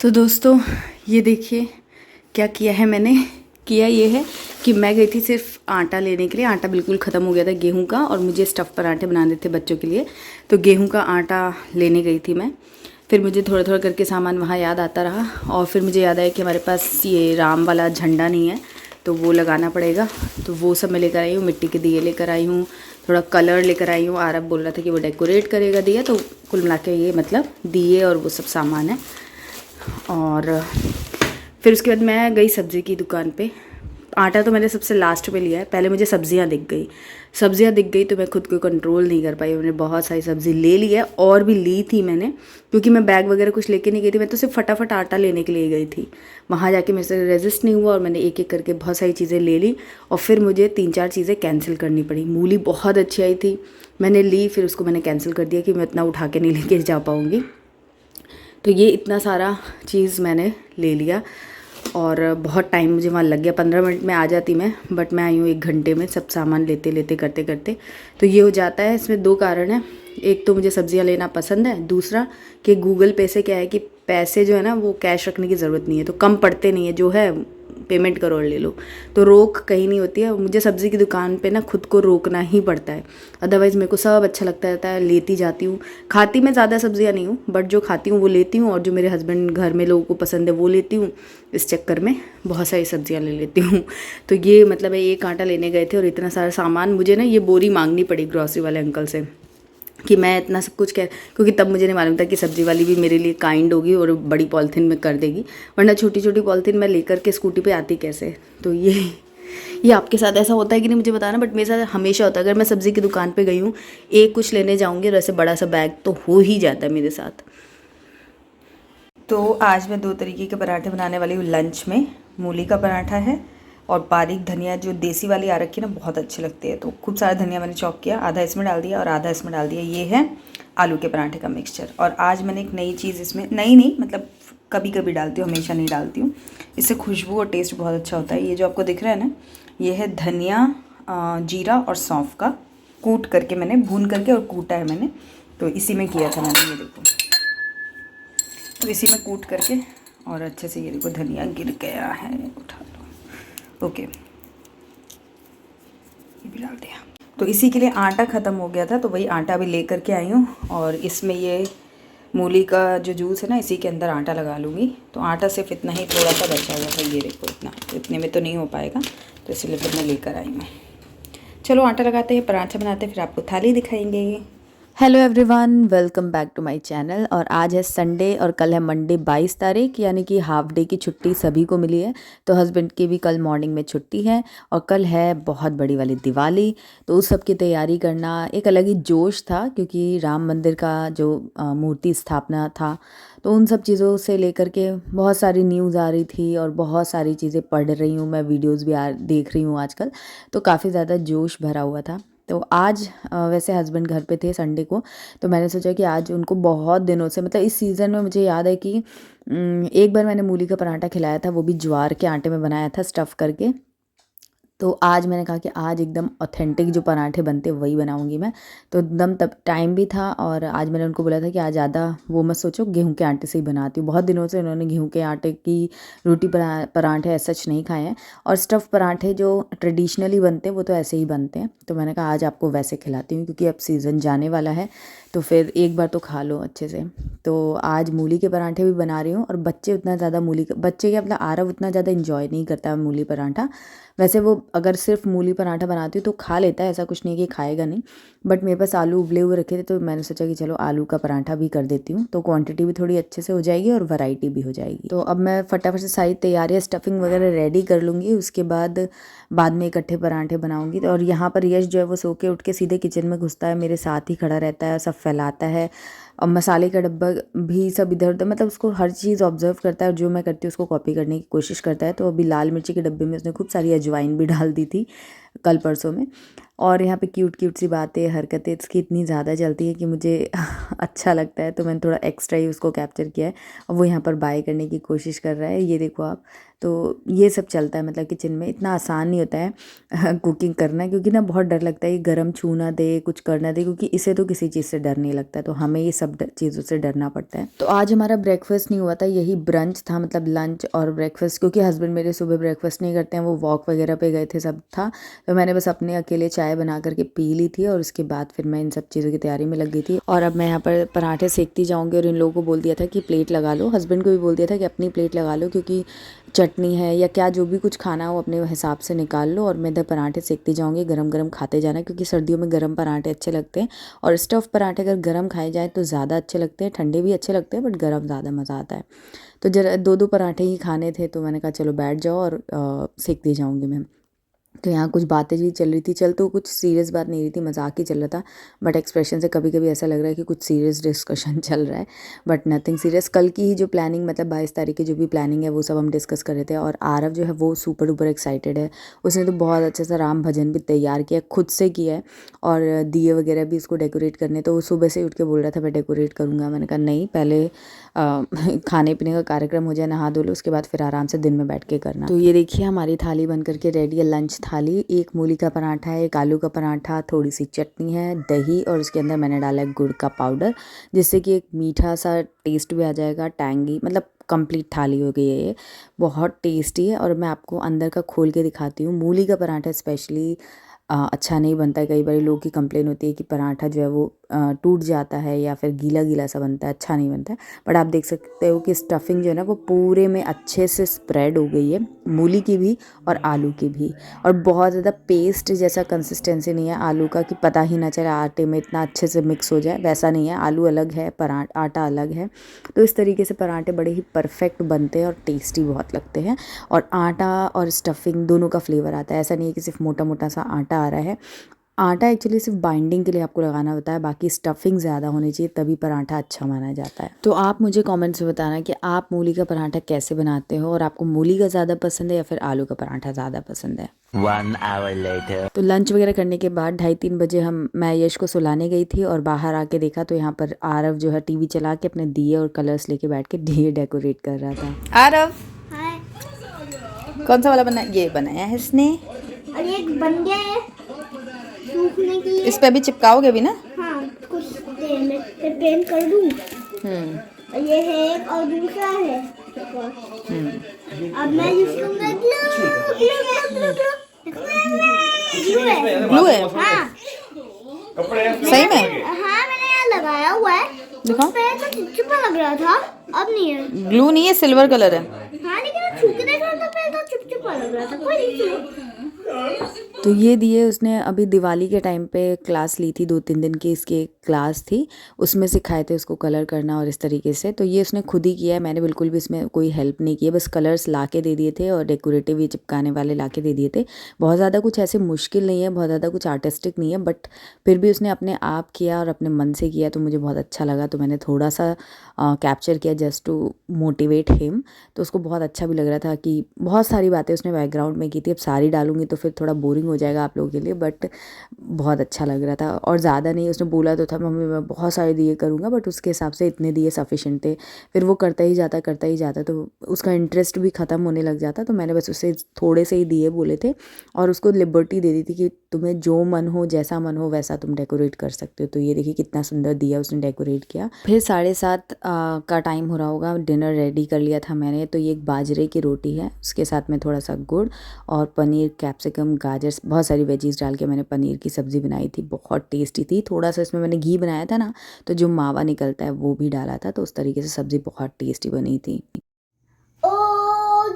तो दोस्तों ये देखिए क्या किया है मैंने। किया ये है कि मैं गई थी सिर्फ आटा लेने के लिए। आटा बिल्कुल ख़त्म हो गया था गेहूं का, और मुझे स्टफ़ पराठे बनाने थे बच्चों के लिए, तो गेहूं का आटा लेने गई थी मैं। फिर मुझे थोड़ा थोड़ा करके सामान वहाँ याद आता रहा, और फिर मुझे याद आया कि हमारे पास ये राम वाला झंडा नहीं है, तो वो लगाना पड़ेगा। तो वो सब मैं लेकर आई हूँ, मिट्टी के दिए लेकर आई हूँ, थोड़ा कलर लेकर आई हूँ। आरब बोल रहा था कि वो डेकोरेट करेगा दिया, तो कुल मिला के ये मतलब दिए और वो सब सामान है। और फिर उसके बाद मैं गई सब्ज़ी की दुकान पे। आटा तो मैंने सबसे लास्ट में लिया है, पहले मुझे सब्ज़ियाँ दिख गई तो मैं खुद को कंट्रोल नहीं कर पाई, मैंने बहुत सारी सब्ज़ी ले ली है। और भी ली थी मैंने, क्योंकि मैं बैग वगैरह कुछ लेके नहीं गई थी, मैं तो सिर्फ फटाफट आटा लेने के लिए गई थी। वहाँ जाके मेरे से रेजिस्ट नहीं हुआ और मैंने एक एक करके बहुत सारी चीज़ें ले ली, और फिर मुझे 3-4 चीज़ें कैंसिल करनी पड़ी। मूली बहुत अच्छी आई थी, मैंने ली, फिर उसको मैंने कैंसिल कर दिया कि मैं इतना उठा के नहीं लेके जा पाऊँगी। तो ये इतना सारा चीज़ मैंने ले लिया, और बहुत टाइम मुझे वहाँ लग गया। 15 मिनट में आ जाती मैं, बट मैं आई हूँ 1 घंटे में सब सामान लेते लेते करते करते। तो ये हो जाता है। इसमें 2 कारण हैं, एक तो मुझे सब्जियाँ लेना पसंद है, दूसरा कि गूगल पे से क्या है कि पैसे जो है ना वो कैश रखने की ज़रूरत नहीं है, तो कम पड़ते नहीं है, जो है पेमेंट करो और ले लो, तो रोक कहीं नहीं होती है। मुझे सब्ज़ी की दुकान पे ना खुद को रोकना ही पड़ता है, अदरवाइज़ मेरे को सब अच्छा लगता रहता है, लेती जाती हूँ। खाती मैं ज़्यादा सब्जियाँ नहीं हूँ, बट जो खाती हूँ वो लेती हूँ, और जो मेरे हस्बैंड घर में लोगों को पसंद है वो लेती हूँ। इस चक्कर में बहुत सारी सब्जियाँ ले लेती हूँ। तो ये मतलब है, एक आटा लेने गए थे और इतना सारा सामान, मुझे ना ये बोरी मांगनी पड़ी ग्रॉसरी वाले अंकल से कि मैं इतना सब कुछ क्योंकि तब मुझे नहीं मालूम था कि सब्ज़ी वाली भी मेरे लिए काइंड होगी और बड़ी पॉलिथीन में कर देगी, वरना छोटी छोटी पॉलिथीन मैं लेकर के स्कूटी पे आती कैसे। तो ये आपके साथ ऐसा होता है कि नहीं मुझे बताना, बट मेरे साथ हमेशा होता है। अगर मैं सब्ज़ी की दुकान पे गई हूँ, एक कुछ लेने जाऊँगी और ऐसे बड़ा सा बैग तो हो ही जाता है मेरे साथ। तो आज मैं 2 तरीके के पराठे बनाने वाली हूँ लंच में। मूली का पराठा है, और बारीक धनिया जो देसी वाली आ रखी है ना, बहुत अच्छी लगती है, तो खूब सारा धनिया मैंने चॉप किया, आधा इसमें डाल दिया और आधा इसमें डाल दिया। ये है आलू के पराठे का मिक्सचर। और आज मैंने एक नई चीज़ इसमें, नई नहीं मतलब कभी कभी डालती हूँ, हमेशा नहीं डालती हूँ। इससे खुशबू और टेस्ट बहुत अच्छा होता है। ये जो आपको दिख रहा है ना, ये है धनिया, जीरा और सौंफ का कूट करके, मैंने भून करके और कूटा है मैंने, तो इसी में किया था मैंने। ये देखो, तो इसी में कूट करके और अच्छे से, ये देखो धनिया गिर गया है, उठा लो। ओके, ये भी डाल दिया। तो इसी के लिए आटा ख़त्म हो गया था, तो वही आटा भी ले करके आई हूँ, और इसमें ये मूली का जो जूस है ना, इसी के अंदर आटा लगा लूँगी। तो आटा सिर्फ इतना ही थोड़ा सा बचा हुआ था, ये देखो इतना, तो इतने में तो नहीं हो पाएगा, तो इसलिए फिर मैं लेकर आई मैं। चलो आटा लगाते हैं, पराठा बनाते हैं, फिर आपको थाली दिखाएंगे। Hello everyone, welcome back to my channel. और आज है संडे और कल है मंडे 22 तारीख, यानी कि हाफ डे की छुट्टी सभी को मिली है। तो हस्बैंड की भी कल मॉर्निंग में छुट्टी है, और कल है बहुत बड़ी वाली दिवाली, तो उस सब की तैयारी करना एक अलग ही जोश था, क्योंकि राम मंदिर का जो मूर्ति स्थापना था, तो उन सब चीज़ों से लेकर के बहुत सारी न्यूज़ आ रही थी, और बहुत सारी चीज़ें पढ़ रही हूँ मैं, वीडियोज़ भी देख रही हूँ आजकल, तो काफ़ी ज़्यादा जोश भरा हुआ था। तो आज वैसे हस्बैंड घर पे थे संडे को, तो मैंने सोचा कि आज उनको बहुत दिनों से, मतलब इस सीज़न में मुझे याद है कि एक बार मैंने मूली का पराठा खिलाया था, वो भी ज्वार के आटे में बनाया था स्टफ़ करके। तो आज मैंने कहा कि आज एकदम ऑथेंटिक जो पराठे बनते वही बनाऊंगी मैं। तो एकदम तब टाइम भी था, और आज मैंने उनको बोला था कि आज ज़्यादा वो मत सोचो, गेहूं के आटे से ही बनाती हूँ। बहुत दिनों से उन्होंने गेहूं के आटे की रोटी पराठे ऐसा सच नहीं खाए हैं, और स्टफ़ पराठे जो ट्रेडिशनली बनते हैं वो तो ऐसे ही बनते हैं। तो मैंने कहा आज आपको वैसे खिलाती हूँ, क्योंकि अब सीज़न जाने वाला है, तो फिर एक बार तो खा लो अच्छे से। तो आज मूली के पराठे भी बना रही हूँ, और बच्चे उतना ज़्यादा बच्चे क्या मतलब आरव उतना ज़्यादा इन्जॉय नहीं करता है मूली पराठा। वैसे वो अगर सिर्फ मूली पराठा बनाती हूँ तो खा लेता है, ऐसा कुछ नहीं कि खाएगा नहीं, बट मेरे पास आलू उबले हुए रखे थे, तो मैंने सोचा कि चलो आलू का पराठा भी कर देती हूँ, तो क्वांटिटी भी थोड़ी अच्छे से हो जाएगी और वैरायटी भी हो जाएगी। तो अब मैं फटाफट से सारी तैयारियाँ स्टफिंग वगैरह रेडी कर लूँगी, उसके बाद में इकट्ठे पराठे बनाऊँगी। और यहाँ पर यश जो है वो सो के उठ के सीधे किचन में घुसता है, मेरे साथ ही खड़ा रहता है, सब फैलाता है, और मसाले का डब्बा भी सब इधर उधर, मतलब उसको हर चीज़ ऑब्जर्व करता है, और जो मैं करती हूँ उसको कॉपी करने की कोशिश करता है। तो अभी लाल मिर्ची के डब्बे में उसने खूब सारी अजवाइन भी डाल दी थी कल परसों में। और यहाँ पे क्यूट क्यूट सी बातें हरकतें इसकी इतनी ज़्यादा चलती है कि मुझे अच्छा लगता है, तो मैंने थोड़ा एक्स्ट्रा ही उसको कैप्चर किया है। और वो यहाँ पर बाय करने की कोशिश कर रहा है, ये देखो आप। तो ये सब चलता है, मतलब किचन में इतना आसान नहीं होता है कुकिंग करना, क्योंकि ना बहुत डर लगता है कि गरम छू ना दे, कुछ कर ना दे, क्योंकि इसे तो किसी चीज़ से डर नहीं लगता है, तो हमें ये सब चीज़ों से डरना पड़ता है। तो आज हमारा ब्रेकफास्ट नहीं हुआ था, यही ब्रंच था, मतलब लंच और ब्रेकफास्ट, क्योंकि हस्बैंड मेरे सुबह ब्रेकफास्ट नहीं करते हैं, वो वॉक वगैरह पे गए थे, सब था। तो मैंने बस अपने अकेले चाय बना करके पी ली थी, और उसके बाद फिर मैं इन सब चीज़ों की तैयारी में लग गई थी। और अब मैं यहाँ पर पराठे सेकती जाऊँगी, और इन लोगों को बोल दिया था कि प्लेट लगा लो, हस्बैंड को भी बोल दिया था कि अपनी प्लेट लगा लो, क्योंकि चटनी है या क्या जो भी कुछ खाना हो अपने हिसाब से निकाल लो। और मैं इधर पराठे सेकती जाऊँगी, गरम गरम खाते जाना, क्योंकि सर्दियों में गरम पराठे अच्छे लगते हैं। और स्टफ़ पराठे अगर गरम खाए जाए तो ज़्यादा अच्छे लगते हैं, ठंडे भी अच्छे लगते हैं, बट गरम ज़्यादा मज़ा आता है। तो जरा 2-2 पराठे ही खाने थे, तो मैंने कहा चलो बैठ जाओ और सेकती जाऊँगी मैं। तो यहाँ कुछ बातें भी चल रही थी, चल तो कुछ सीरियस बात नहीं रही थी, मजाक ही चल रहा था, बट एक्सप्रेशन से कभी कभी ऐसा लग रहा है कि कुछ सीरियस डिस्कशन चल रहा है, बट नथिंग सीरियस। कल की ही जो प्लानिंग, मतलब 22 तारीख की जो भी प्लानिंग है, वो सब हम डिस्कस कर रहे थे। और आरव जो है वो सुपर डुपर एक्साइटेड है, उसने तो बहुत अच्छे से राम भजन भी तैयार किया, खुद से किया है, और दिए वगैरह भी उसको डेकोरेट करने, तो वो सुबह से उठ के बोल रहा था मैं डेकोरेट करूँगा। मैंने कहा नहीं, पहले खाने पीने का कार्यक्रम हो जाए, नहा धो लो, उसके बाद फिर आराम से दिन में बैठ के करना। तो ये देखिए हमारी थाली बन करके रेडी है, लंच थाली। एक मूली का पराठा है, एक आलू का पराठा, थोड़ी सी चटनी है, दही, और उसके अंदर मैंने डाला है गुड़ का पाउडर, जिससे कि एक मीठा सा टेस्ट भी आ जाएगा, टैंगी, मतलब कंप्लीट थाली हो गई है ये, बहुत टेस्टी है। और मैं आपको अंदर का खोल के दिखाती हूँ। मूली का पराठा स्पेशली अच्छा नहीं बनता है, कई बार लोगों की कंप्लेन होती है कि पराठा जो है वो टूट जाता है या फिर गीला गीला सा बनता है, अच्छा नहीं बनता है। बट आप देख सकते हो कि स्टफिंग जो है ना वो पूरे में अच्छे से स्प्रेड हो गई है, मूली की भी और आलू की भी। और बहुत ज़्यादा पेस्ट जैसा कंसिस्टेंसी नहीं है आलू का कि पता ही ना चले आटे में इतना अच्छे से मिक्स हो जाए, वैसा नहीं है। आलू अलग है, आटा अलग है, तो इस तरीके से पराठे बड़े ही परफेक्ट बनते हैं और टेस्टी बहुत लगते हैं। और आटा और स्टफिंग दोनों का फ्लेवर आता है, ऐसा नहीं है कि सिर्फ मोटा मोटा सा आटा आ रहा है। आटा एक्चुअली सिर्फ बाइंडिंग के लिए आपको लगाना होता है, बाकी स्टफिंग ज़्यादा होनी चाहिए, तभी पराठा अच्छा माना जाता है। तो आप मुझे कमेंट्स में बताना कि आप मूली का पराठा कैसे बनाते हो, और आपको मूली का ज़्यादा पसंद है या फिर आलू का पराठा ज़्यादा पसंद है। 1 hour later. तो लंच वगैरह करने के बाद 2:30-3 बजे मैं यश को सुलाने गई थी, और बाहर आके देखा तो यहाँ पर आरव जो है टीवी चला के अपने दिए और कलर्स लेके बैठ के दिए डेकोरेट कर रहा था। आरव कौन सा वाला बनाया? ये बनाया है इसने, और ये बन गया है सूखने के लिए। इस पे भी चिपकाओगे भी ना? हाँ, कुछ देर में फिर पेंट कर दूँ। और ये है एक, और दूसरा है अब मैं यूज करूँगा ब्लू है? हाँ सही में? हाँ, मैंने यहाँ लगाया हुआ है। दिखाओ। पहले तो चिपचिपा लग रहा था, अब नहीं है। ब्लू नहीं है, सिल्वर कलर है। हाँ, लेकिन मैं छू के देख रहा था, पहले तो चिपचिपा लग रहा था। कोई नहीं, चलो। तो ये दिए उसने अभी दिवाली के टाइम पे क्लास ली थी, 2-3 दिन की इसकी क्लास थी, उसमें सिखाए थे उसको कलर करना और इस तरीके से। तो ये उसने खुद ही किया है, मैंने बिल्कुल भी इसमें कोई हेल्प नहीं की है, बस कलर्स ला के दे दिए थे और डेकोरेटिव ये चिपकाने वाले ला के दे दिए थे। बहुत ज़्यादा कुछ ऐसे मुश्किल नहीं है, बहुत ज़्यादा कुछ आर्टिस्टिक नहीं है, बट फिर भी उसने अपने आप किया और अपने मन से किया, तो मुझे बहुत अच्छा लगा। तो मैंने थोड़ा सा कैप्चर किया जस्ट टू मोटिवेट हिम। तो उसको बहुत अच्छा भी लग रहा था कि बहुत सारी बातें उसने बैकग्राउंड में की थी, अब सारी डालूंगी तो फिर थोड़ा बोरिंग हो जाएगा आप लोगों के लिए, बट बहुत अच्छा लग रहा था। और ज़्यादा नहीं, उसने बोला तो था मम्मी मैं बहुत सारे दिए करूँगा, बट उसके हिसाब से इतने दिए सफिशेंट थे। फिर वो करता ही जाता, तो उसका इंटरेस्ट भी ख़त्म होने लग जाता। तो मैंने बस उससे थोड़े से ही दिए बोले थे और उसको लिबर्टी दे दी थी कि तुम्हें जो मन हो, जैसा मन हो वैसा तुम डेकोरेट कर सकते हो। तो ये देखिए कितना सुंदर दिया उसने डेकोरेट किया। फिर 7:30 का टाइम हो रहा होगा, डिनर रेडी कर लिया था मैंने। तो ये एक बाजरे की रोटी है, उसके साथ में थोड़ा सा गुड़ और पनीर, कैप्सिकम, गाजर, बहुत सारी वेजीज डाल के मैंने पनीर की सब्ज़ी बनाई थी, बहुत टेस्टी थी। थोड़ा सा इसमें मैंने घी बनाया था ना, तो जो मावा निकलता है वो भी डाला था, तो उस तरीके से सब्ज़ी बहुत टेस्टी बनी थी। ओ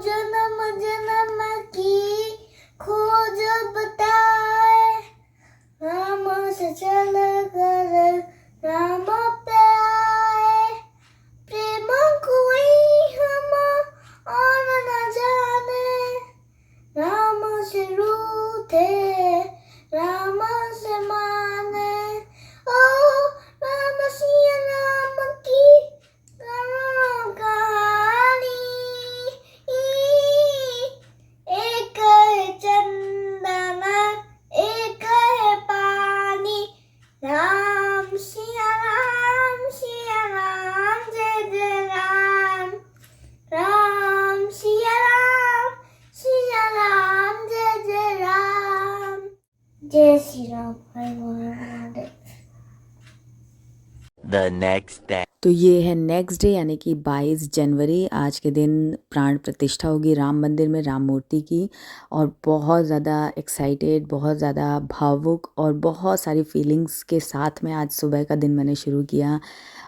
जन्म जन्म की खोज बताए, राम से चल कर राम पे आए, प्रेम कोई हम और न जाने, राम से रूठे राम से माने, ओ राम सिया राम की राम कहानी, एक है चंदन एक है next day. तो ये है नेक्स्ट डे यानी कि 22 जनवरी। आज के दिन प्राण प्रतिष्ठा होगी राम मंदिर में, राम मूर्ति की। और बहुत ज़्यादा एक्साइटेड, बहुत ज़्यादा भावुक और बहुत सारी फीलिंग्स के साथ में आज सुबह का दिन मैंने शुरू किया।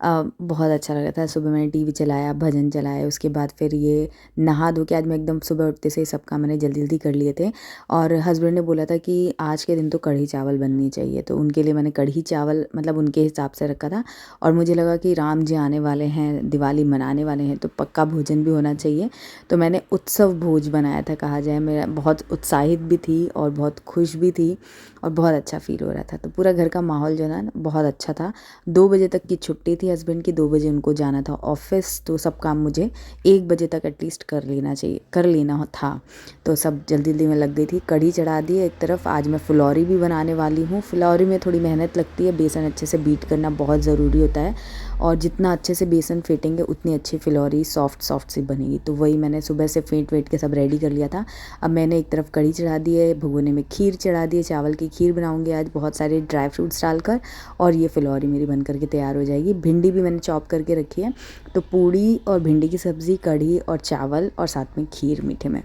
बहुत अच्छा लगा था। सुबह मैंने टीवी चलाया, भजन चलाया, उसके बाद फिर ये नहा धो के आज मैं एकदम सुबह उठते से ही सब काम मैंने जल्दी जल्दी कर लिए थे। और हस्बैंड ने बोला था कि आज के दिन तो कढ़ी चावल बननी चाहिए, तो उनके लिए मैंने कढ़ी चावल मतलब उनके हिसाब से रखा था। और मुझे लगा कि राम जी आने वाले हैं, दिवाली मनाने वाले हैं, तो पक्का भोजन भी होना चाहिए। तो मैंने उत्सव भोज बनाया था कहा जाए। मैं बहुत उत्साहित भी थी और बहुत खुश भी थी और बहुत अच्छा फील हो रहा था। तो पूरा घर का माहौल जो ना बहुत अच्छा था। 2 बजे तक की छुट्टी थी हस्बैंड की, 2 बजे उनको जाना था ऑफिस। तो सब काम मुझे 1 बजे तक एटलीस्ट कर लेना था। तो सब जल्दी जल्दी में लग गई थी। कढ़ी चढ़ा दी एक तरफ। आज मैं फुलौरी भी बनाने वाली हूँ। फुलौरी में थोड़ी मेहनत लगती है, बेसन अच्छे से बीट करना बहुत ज़रूरी होता है और जितना अच्छे से बेसन फेंटेंगे उतनी अच्छी फुलौरी सॉफ्ट सी बनेगी। तो वही मैंने सुबह से फेंट के सब रेडी कर लिया था। अब मैंने एक तरफ कढ़ी चढ़ा दी है, भगोने में खीर चढ़ा दी है, चावल की खीर बनाऊंगी आज बहुत सारे ड्राई फ्रूट्स डालकर, और ये फुलौरी मेरी बन करके तैयार हो जाएगी। भिंडी भी मैंने चॉप करके रखी है। तो पूड़ी और भिंडी की सब्ज़ी, कढ़ी और चावल और साथ में खीर मीठे में,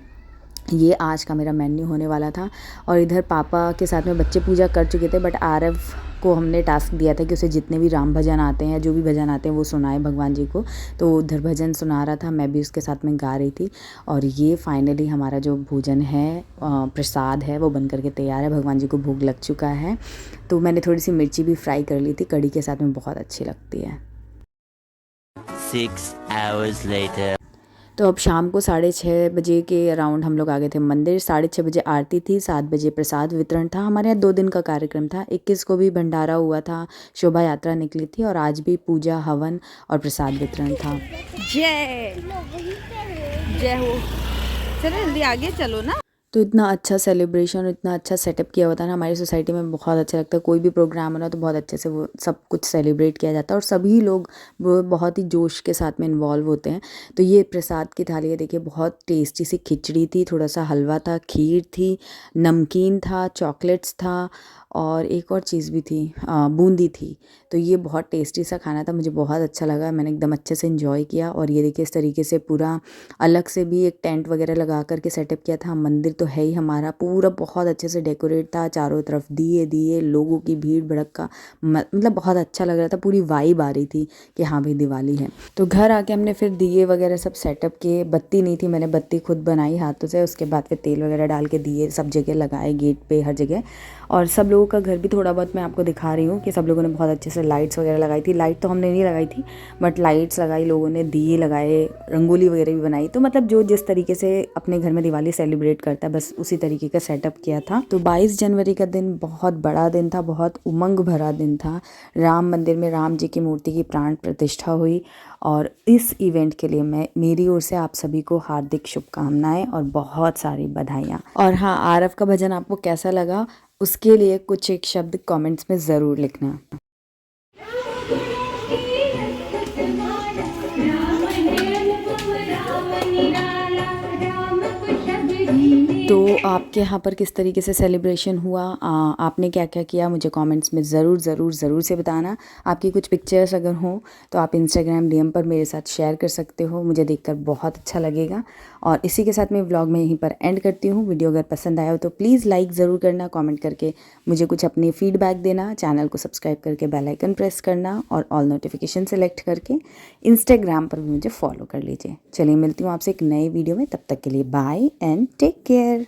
ये आज का मेरा मेन्यू होने वाला था। और इधर पापा के साथ में बच्चे पूजा कर चुके थे, बट आरव को हमने टास्क दिया था कि उसे जितने भी राम भजन आते हैं, जो भी भजन आते हैं वो सुनाए भगवान जी को। तो उधर भजन सुना रहा था, मैं भी उसके साथ में गा रही थी। और ये फाइनली हमारा जो भोजन है, प्रसाद है, वो बन करके तैयार है। भगवान जी को भोग लग चुका है। तो मैंने थोड़ी सी मिर्ची भी फ्राई कर ली थी, कढ़ी के साथ में बहुत अच्छी लगती है। 6 hours later. तो अब शाम को 6:30 बजे के अराउंड हम लोग आ गए थे मंदिर। 6:30 बजे आरती थी, 7 बजे प्रसाद वितरण था। हमारे यहाँ 2 दिन का कार्यक्रम था। 21 को भी भंडारा हुआ था, शोभा यात्रा निकली थी, और आज भी पूजा, हवन और प्रसाद वितरण था। जय जय हो। चलो जल्दी आगे चलो ना। तो इतना अच्छा सेलिब्रेशन, इतना अच्छा सेटअप किया हुआ था ना हमारी सोसाइटी में, बहुत अच्छा लगता है। कोई भी प्रोग्राम हो ना तो बहुत अच्छे से वो सब कुछ सेलिब्रेट किया जाता है और सभी लोग वो बहुत ही जोश के साथ में इन्वॉल्व होते हैं। तो ये प्रसाद की थाली है, देखिए बहुत टेस्टी सी खिचड़ी थी, थोड़ा सा हलवा था, खीर थी, नमकीन था, चॉकलेट्स था और एक और चीज़ भी थी, बूंदी थी। तो ये बहुत टेस्टी सा खाना था, मुझे बहुत अच्छा लगा, मैंने एकदम अच्छे से एंजॉय किया। और ये देखिए इस तरीके से पूरा अलग से भी एक टेंट वगैरह लगा करके सेटअप किया था। मंदिर तो है ही हमारा, पूरा बहुत अच्छे से डेकोरेट था, चारों तरफ दिए लोगों की भीड़ भड़का, मतलब बहुत अच्छा लग रहा था। पूरी वाइब आ रही थी कि हाँ भाई दिवाली है। तो घर आके हमने फिर दिए वगैरह सब सेटअप किए। बत्ती नहीं थी, मैंने बत्ती खुद बनाई हाथों से। उसके बाद फिर तेल वगैरह डाल के दिए सब जगह लगाए, गेट पे हर जगह। और सब लोगों का घर भी थोड़ा बहुत मैं आपको दिखा रही हूँ कि सब लोगों ने बहुत अच्छे से लाइट्स वगैरह लगाई थी। लाइट तो हमने नहीं लगाई थी, बट लाइट्स लगाई लोगों ने, दिए लगाए, रंगोली वगैरह भी बनाई। तो मतलब जो जिस तरीके से अपने घर में दिवाली सेलिब्रेट करता है, बस उसी तरीके का सेटअप किया था। तो 22 जनवरी का दिन बहुत बड़ा दिन था, बहुत उमंग भरा दिन था। राम मंदिर में राम जी की मूर्ति की प्राण प्रतिष्ठा हुई और इस इवेंट के लिए मैं मेरी ओर से आप सभी को हार्दिक शुभकामनाएं और बहुत सारी बधाइयाँ। और हाँ, आरव का भजन आपको कैसा लगा उसके लिए कुछ एक शब्द कमेंट्स में ज़रूर लिखना। तो आपके यहाँ पर किस तरीके से सेलिब्रेशन हुआ, आपने क्या क्या किया, मुझे कमेंट्स में ज़रूर से बताना। आपकी कुछ पिक्चर्स अगर हों तो आप इंस्टाग्राम DM पर मेरे साथ शेयर कर सकते हो, मुझे देखकर बहुत अच्छा लगेगा। और इसी के साथ मैं व्लॉग में यहीं पर एंड करती हूँ। वीडियो अगर पसंद आया हो तो प्लीज़ लाइक ज़रूर करना, कमेंट करके मुझे कुछ अपनी फीडबैक देना, चैनल को सब्सक्राइब करके बेल आइकन प्रेस करना और ऑल नोटिफिकेशन सेलेक्ट करके इंस्टाग्राम पर भी मुझे फॉलो कर लीजिए। चलिए मिलती हूँ आपसे एक नए वीडियो में, तब तक के लिए बाय एंड टेक केयर।